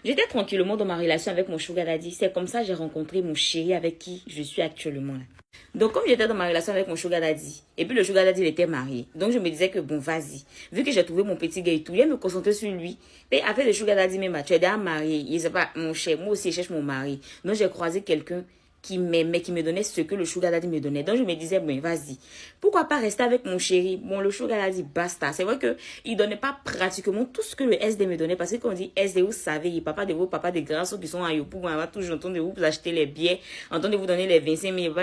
J'étais tranquillement dans ma relation avec mon sugar daddy. C'est comme ça que j'ai rencontré mon chéri avec qui je suis actuellement là. Donc, comme j'étais dans ma relation avec mon sugar daddy, et puis le sugar daddy, il était marié. Donc, je me disais que bon, vas-y. Vu que j'ai trouvé mon petit gars et tout, il me concentrer sur lui. Et après, le sugar daddy, même, tu es déjà marié. Il sait pas, mon cher, moi aussi, je cherche mon mari. Donc, j'ai croisé quelqu'un qui m'aimait, qui me donnait ce que le sugar daddy me donnait. Donc, je me disais, bon, vas-y. Pourquoi pas rester avec mon chéri? Bon, le sugar daddy, basta. C'est vrai que il donnait pas pratiquement tout ce que le SD me donnait. Parce que quand on dit SD, vous savez, il papa de vos papas de grands qui sont à Yopou, on va toujours entendre de vous acheter les billets, entendre de vous donner les 25 000.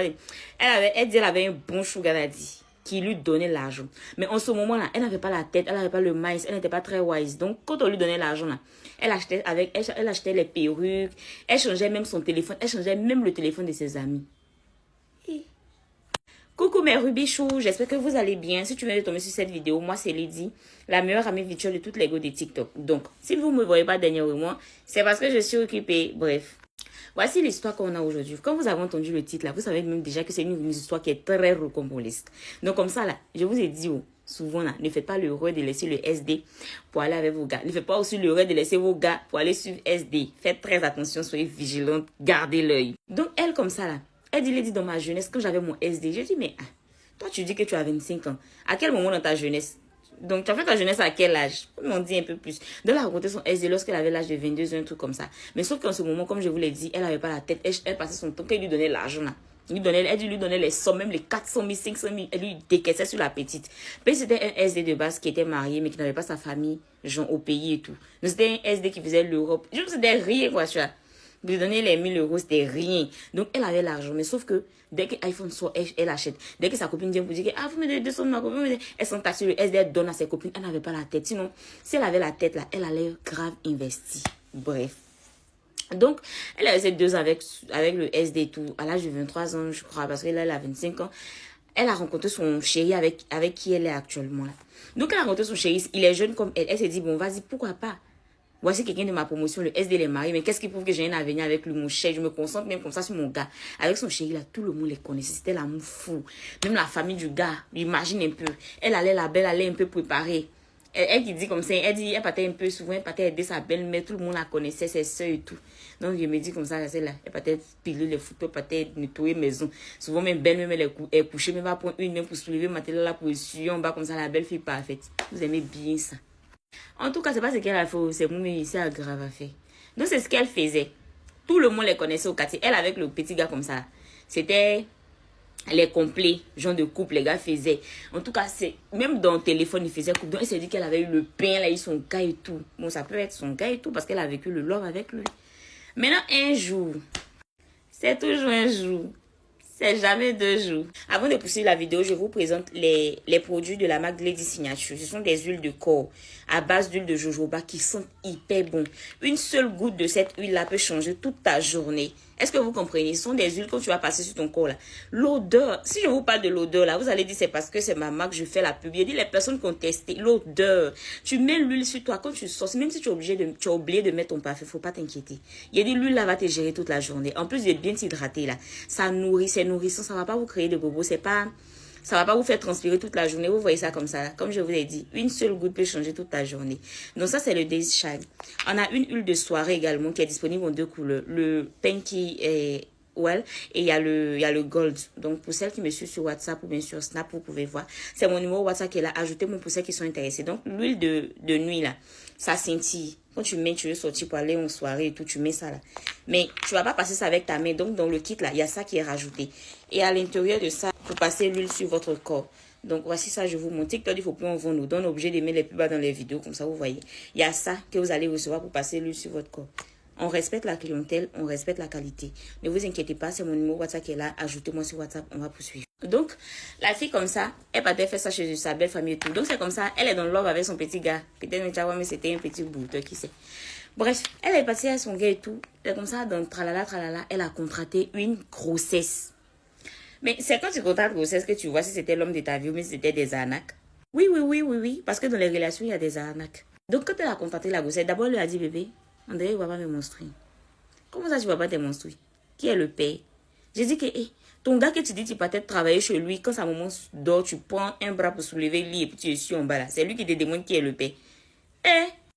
Elle avait un bon sugar daddy qui lui donnait l'argent. Mais en ce moment-là, elle n'avait pas la tête, elle n'avait pas le mindset, elle n'était pas très wise. Donc, quand on lui donnait l'argent, là, elle achetait les perruques, elle changeait même son téléphone, elle changeait même le téléphone de ses amis. Coucou mes rubichous, j'espère que vous allez bien. Si tu viens de tomber sur cette vidéo, moi c'est Lydie, la meilleure amie virtuelle de toutes les go de TikTok. Donc, si vous ne me voyez pas dernièrement, c'est parce que je suis occupée. Bref. Voici l'histoire qu'on a aujourd'hui. Quand vous avez entendu le titre là, vous savez même déjà que c'est une histoire qui est très rocambolesque. Donc comme ça là, je vous ai dit souvent là, ne faites pas l'erreur de laisser le SD pour aller avec vos gars. Ne faites pas aussi l'erreur de laisser vos gars pour aller suivre SD. Faites très attention, soyez vigilante, gardez l'œil. Donc elle comme ça là, elle dit dans ma jeunesse, quand j'avais mon SD, je dis mais toi tu dis que tu as 25 ans. À quel moment dans ta jeunesse? Donc, tu as fait ta jeunesse à quel âge? On m'en dit un peu plus. Donc, elle a rencontré son SD lorsqu'elle avait l'âge de 22 ans, un truc comme ça. Mais sauf qu'en ce moment, comme je vous l'ai dit, elle n'avait pas la tête. Elle passait son temps, qu'elle lui donnait l'argent là. Elle lui donnait les sommes, même les 400 000, 500 000. Elle lui décaissait sur la petite. Puis c'était un SD de base qui était marié, mais qui n'avait pas sa famille, genre au pays et tout. Donc, c'était un SD qui faisait l'Europe. Je me disais rien, quoi, tu vois. Lui donner les 1000 euros, c'était rien. Donc, elle avait l'argent. Mais sauf que, dès que iPhone sort, elle achète. Dès que sa copine vient pour dire que, vous me donnez 200 ma copine, elle s'en tasse sur le SD, elle donne à ses copines. Elle n'avait pas la tête. Sinon, si elle avait la tête, là, elle allait grave investir. Bref. Donc, elle a resté 2 ans avec le SD et tout. À l'âge de 23 ans, je crois, parce qu'elle a 25 ans. Elle a rencontré son chéri avec qui elle est actuellement, là. Donc, elle a rencontré son chéri. Il est jeune comme elle. Elle s'est dit, bon, vas-y, pourquoi pas? Voici quelqu'un de ma promotion, le SD les mariés. Mais qu'est-ce qui prouve que j'ai un avenir avec lui, mon chéri? Je me concentre même comme ça sur mon gars. Avec son chéri, là, tout le monde les connaissait. C'était l'amour fou. Même la famille du gars, imagine un peu. Elle allait, la belle allait un peu préparer. Elle qui dit comme ça, elle partait un peu souvent, elle partait aider sa belle-mère. Tout le monde la connaissait, ses soeurs et tout. Donc, je me dis comme ça, celle-là, elle partait piler les photos, elle partait nettoyer maison. Souvent, même belle-mère, elle est couchée, même pas prendre une main pour soulever ma télé là pour essuyer en bas comme ça, la belle-fille parfaite. Vous aimez bien ça. En tout cas, c'est pas ce qu'elle a fait, c'est moi ici à grave à faire. Donc, c'est ce qu'elle faisait. Tout le monde les connaissait au quartier. Elle avec le petit gars comme ça. C'était les complets, genre de couple, les gars faisaient. En tout cas, c'est même dans le téléphone, ils faisaient couple. Donc, elle s'est dit qu'elle avait eu le pain, elle a eu son gars et tout. Bon, ça peut être son gars et tout parce qu'elle a vécu le love avec lui. Maintenant, un jour, c'est toujours un jour. C'est jamais 2 jours. Avant de poursuivre la vidéo, je vous présente les produits de la marque Lady Signature. Ce sont des huiles de corps à base d'huile de jojoba qui sont hyper bons. Une seule goutte de cette huile-là peut changer toute ta journée. Est-ce que vous comprenez? Ce sont des huiles que tu vas passer sur ton corps là. L'odeur, si je vous parle de l'odeur là, vous allez dire c'est parce que c'est ma marque, je fais la pub. Il dit les personnes qui ont testé l'odeur. Tu mets l'huile sur toi quand tu sors, même si tu as oublié de mettre ton parfum, faut pas t'inquiéter. Il dit l'huile là va te gérer toute la journée. En plus de bien t'hydrater là, ça nourrit, c'est nourrissant, ça va pas vous créer de bobos, ça va pas vous faire transpirer toute la journée. Vous voyez ça comme ça là. Comme je vous l'ai dit, une seule goutte peut changer toute ta journée. Donc ça, c'est le Daisy Shine. On a une huile de soirée également qui est disponible en 2 couleurs. Le Pinky et Well, et il y a le Gold. Donc pour celles qui me suivent sur WhatsApp ou bien sur Snap, vous pouvez voir. C'est mon numéro WhatsApp qui est là. Ajoutez-moi pour celles qui sont intéressées. Donc l'huile de nuit là, ça scintille. Quand tu veux sortir pour aller en soirée et tout, tu mets ça là. Mais tu vas pas passer ça avec ta main. Donc, dans le kit là, il y a ça qui est rajouté. Et à l'intérieur de ça, vous passez l'huile sur votre corps. Donc, voici ça, je vous montre. TikTok, il faut plus en vendre. Nous donne obligé d'aimer les pubs dans les vidéos. Comme ça, vous voyez. Il y a ça que vous allez recevoir pour passer l'huile sur votre corps. On respecte la clientèle, on respecte la qualité. Ne vous inquiétez pas, c'est mon numéro WhatsApp qui est là. Ajoutez-moi sur WhatsApp, on va poursuivre. Donc, la fille comme ça, elle partait faire ça chez sa belle famille et tout. Donc, c'est comme ça, elle est dans le love avec son petit gars. Peut-être mais c'était un petit bout, qui sait. Bref, elle est partie avec son gars et tout. Et comme ça, dans tralala, tralala, elle a contracté une grossesse. Mais c'est quand tu contractes une grossesse que tu vois si c'était l'homme de ta vie ou si c'était des arnaques. Oui. Parce que dans les relations, il y a des arnaques. Donc, quand elle a contracté la grossesse, d'abord, elle lui a dit, bébé, André, il va pas me menstruer. Comment ça, tu vas pas te menstruer? Qui est le père? J'ai dit que, ton gars que tu dis, tu peux peut-être travailler chez lui. Quand sa maman dort, tu prends un bras pour soulever le lit et puis tu es sur en bas là. C'est lui qui te demande qui est le père.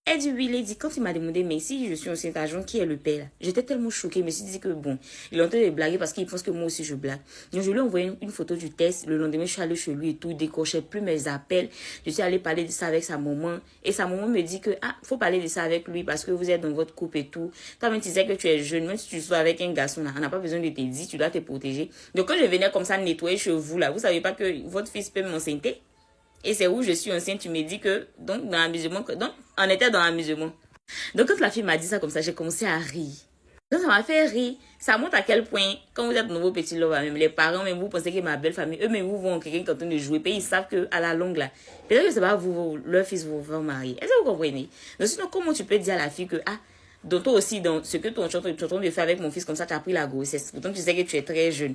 Elle dit oui, Lady, quand il m'a demandé, mais si je suis enceinte, agent, qui est le père là? J'étais tellement choquée, je me suis dit que bon, il est en train de blaguer parce qu'il pense que moi aussi je blague. Donc je lui ai envoyé une photo du test, le lendemain je suis allée chez lui et tout, décrochais plus mes appels, je suis allée parler de ça avec sa maman, et sa maman me dit que, faut parler de ça avec lui parce que vous êtes dans votre couple et tout. Toi-même tu sais que tu es jeune, même si tu sois avec un garçon là, on n'a pas besoin de te dire, tu dois te protéger. Donc quand je venais comme ça nettoyer chez vous là, vous savez pas que votre fils peut m'enceinte? Et c'est où je suis enceinte, tu me dis que, donc dans l'amusement, donc on était dans l'amusement. Donc, quand la fille m'a dit ça comme ça, j'ai commencé à rire. Donc, ça m'a fait rire. Ça montre à quel point, quand vous êtes nouveau petit là, même les parents, même vous pensez que ma belle famille, eux-mêmes, vous vont quelqu'un qui est en train de jouer. Puis ils savent qu'à la longue, là, peut-être que c'est pas vous, leur fils vous va marier. Est-ce que vous comprenez? Donc, sinon, comment tu peux dire à la fille que, donc toi aussi, dans ce que tu es en train de faire avec mon fils, comme ça, tu as pris la grossesse. Pourtant, tu sais que tu es très jeune.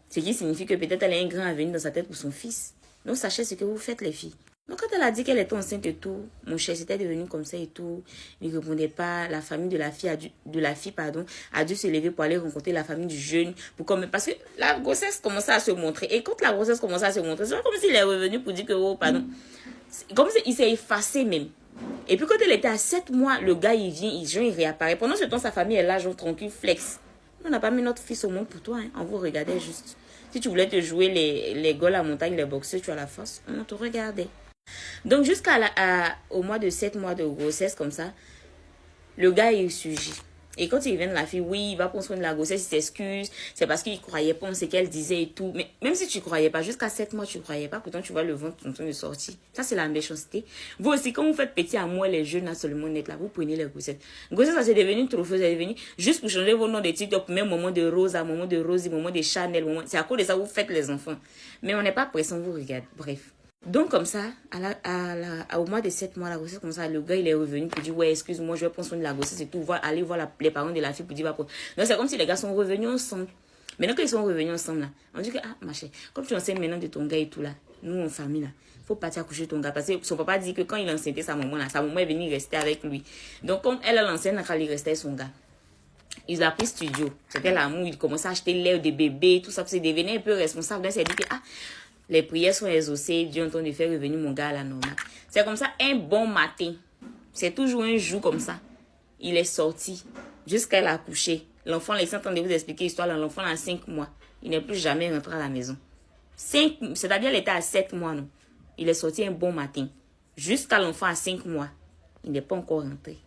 Ce qui signifie que peut-être elle a un grand avenir dans sa tête pour son fils. Donc, sachez ce que vous faites, les filles. Donc, quand elle a dit qu'elle était enceinte et tout, mon cher, c'était devenu comme ça et tout. Il ne répondait pas. La famille de la fille, a dû se lever pour aller rencontrer la famille du jeune. Parce que la grossesse commençait à se montrer. Et quand la grossesse commençait à se montrer, c'est comme s'il est revenu pour dire que, oh, pardon. Comme s'il s'est effacé même. Et puis, quand elle était à 7 mois, le gars, il vient, il réapparaît. Pendant ce temps, sa famille est là, genre tranquille, flex. On n'a pas mis notre fils au monde pour toi, hein. On vous regardait juste. Si tu voulais te jouer les gars, la montagne, les boxeurs, tu as la force. On te regardait. Donc, au mois de 7 mois de grossesse, comme ça, le gars il surgit. Et quand il vient de la fille, oui, il va prendre soin de la grossesse, il s'excuse. C'est parce qu'il ne croyait pas en ce qu'elle disait et tout. Mais même si tu ne croyais pas, jusqu'à 7 mois, tu ne croyais pas, pourtant tu vois le ventre en train de sortir. Ça, c'est la méchanceté. Vous aussi, quand vous faites petit à moi, les jeunes, là, seulement net, là, vous prenez les grossesses. Grossesse, ça c'est devenu trop faux, c'est devenu juste pour changer vos noms de TikTok, même moment de Rosa, moment de Rosie, moment de Chanel, c'est à cause de ça que vous faites les enfants. Mais on n'est pas pressé, on vous regarde. Bref. Donc, comme ça, au mois de 7 mois, la grossesse, comme ça, le gars, il est revenu pour dire, ouais, excuse-moi, je vais prendre soin de la grossesse et tout, aller voir les parents de la fille pour dire, va prendre. Donc, c'est comme si les gars sont revenus ensemble. Maintenant qu'ils sont revenus ensemble, là, on dit que, ma chérie, comme tu enseignes maintenant de ton gars et tout, là, nous, en famille, là, faut partir accoucher ton gars. Parce que son papa dit que quand il enceintait sa maman, là, sa maman est venue rester avec lui. Donc, comme elle l'enseigne, quand il restait son gars. Il a pris studio. C'était l'amour, il commençait à acheter l'air de bébé, tout ça, puis il devenait un peu responsable. Donc, il s'est dit que, les prières sont exaucées, Dieu est en train de faire revenir mon gars à la normale. C'est comme ça, un bon matin. C'est toujours un jour comme ça. Il est sorti jusqu'à la coucher. L'enfant, laissez entendre vous expliquer l'histoire. L'enfant a 5 mois. Il n'est plus jamais rentré à la maison. C'est-à-dire qu'il était à 7 mois, non. Il est sorti un bon matin. Jusqu'à l'enfant à 5 mois. Il n'est pas encore rentré.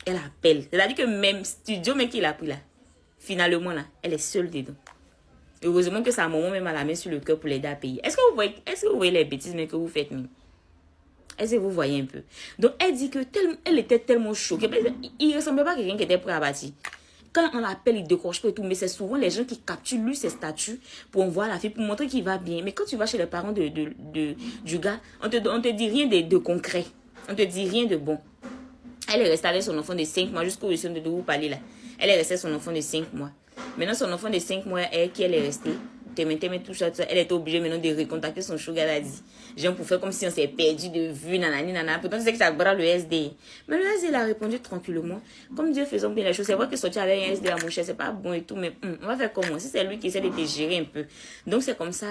Elle appelle. C'est-à-dire que même studio, même qu'il a pris là, finalement là, elle est seule dedans. Heureusement que sa maman même a la main sur le cœur pour l'aider à payer. Est-ce que vous voyez les bêtises que vous faites même? Est-ce que vous voyez un peu? Donc, elle dit que elle était tellement choquée. Il ne ressemblait pas à quelqu'un qui était prêt à bâtir. Quand on l'appelle, il décroche pas et tout. Mais c'est souvent les gens qui capturent lui ses statuts pour envoyer la fille, pour montrer qu'il va bien. Mais quand tu vas chez les parents du gars, on te dit rien de concret. On te dit rien de bon. Elle est restée avec son enfant de 5 mois jusqu'au jour de vous parler là. Elle est restée avec son enfant de 5 mois. Maintenant, son enfant de 5 mois, elle est restée. Tout ça, elle est obligée maintenant de recontacter son sugar daddy. Genre pour faire comme si on s'est perdu de vue, nanani, nanana. Pourtant, tu sais que ça bras le SD. Mais le SD, il a répondu tranquillement. Comme Dieu faisant bien les choses. C'est vrai que sortir avec un SD à mon cher, c'est pas bon et tout, mais on va faire comment? Si c'est lui qui essaie de te gérer un peu. Donc, c'est comme ça.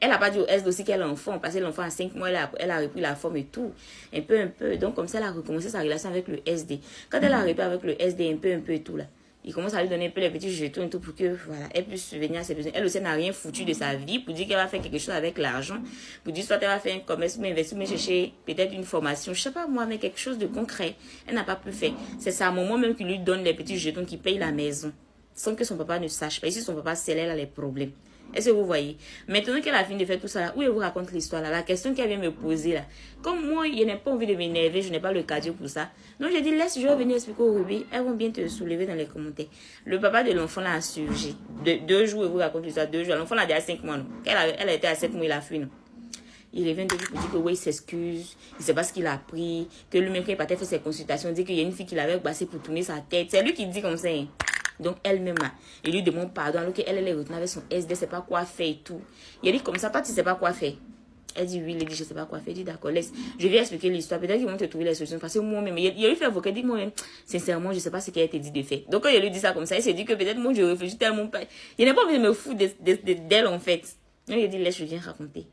Elle n'a pas dit au SD aussi qu'elle est enfant. Parce que l'enfant à 5 mois, elle a repris la forme et tout. Un peu. Donc, comme ça, elle a recommencé sa relation avec le SD. Quand elle a repris avec le SD, un peu et tout là. Il commence à lui donner un peu les petits jetons et tout pour que, voilà, elle puisse subvenir à ses besoins. Elle aussi n'a rien foutu de sa vie pour dire qu'elle va faire quelque chose avec l'argent. Pour dire soit elle va faire un commerce, mais investir, mais chercher peut-être une formation. Je sais pas moi, mais quelque chose de concret. Elle n'a pas pu faire. C'est sa maman même qui lui donne les petits jetons qui payent la maison. Sans que son papa ne sache pas. Ici, son papa, c'est elle a les problèmes. Est-ce que vous voyez? Maintenant qu'elle a fini de faire tout ça, là, où elle vous raconte l'histoire là? La question qu'elle vient me poser là. Comme moi, je n'ai pas envie de m'énerver, je n'ai pas le cardio pour ça. Donc je dis, laisse, je vais venir expliquer au rubis. Elles vont bien te soulever dans les commentaires. Le papa de l'enfant là a surgi. 2 jours, elle vous raconte l'histoire. 2 jours. L'enfant là a déjà 5 mois. Non? Elle a été à 7 mois, il a fui. Non? Il revient de lui pour dire que oui, il s'excuse, il ne sait pas ce qu'il a pris, que lui-même, quand il partait faire ses consultations, il dit qu'il y a une fille qui l'avait passé pour tourner sa tête. C'est lui qui dit comme ça. Hein. Donc elle-même, il lui demande pardon, alors qu'elle est retenue avec son SD, c'est pas quoi faire et tout. Il dit comme ça, toi tu sais pas quoi faire. Elle dit oui, il dit je sais pas quoi faire. Il dit d'accord, laisse, je vais expliquer l'histoire. Peut-être qu'ils vont te trouver les solutions. Parce que moi-même, il lui fait avocat, il dit moi-même, sincèrement, je sais pas ce qu'elle t'a dit de faire. Donc quand il lui dit ça comme ça, il s'est dit que peut-être moi je réfléchis tellement pas. Il n'a pas envie de me foutre d'elle en fait. Donc il dit laisse, je viens raconter.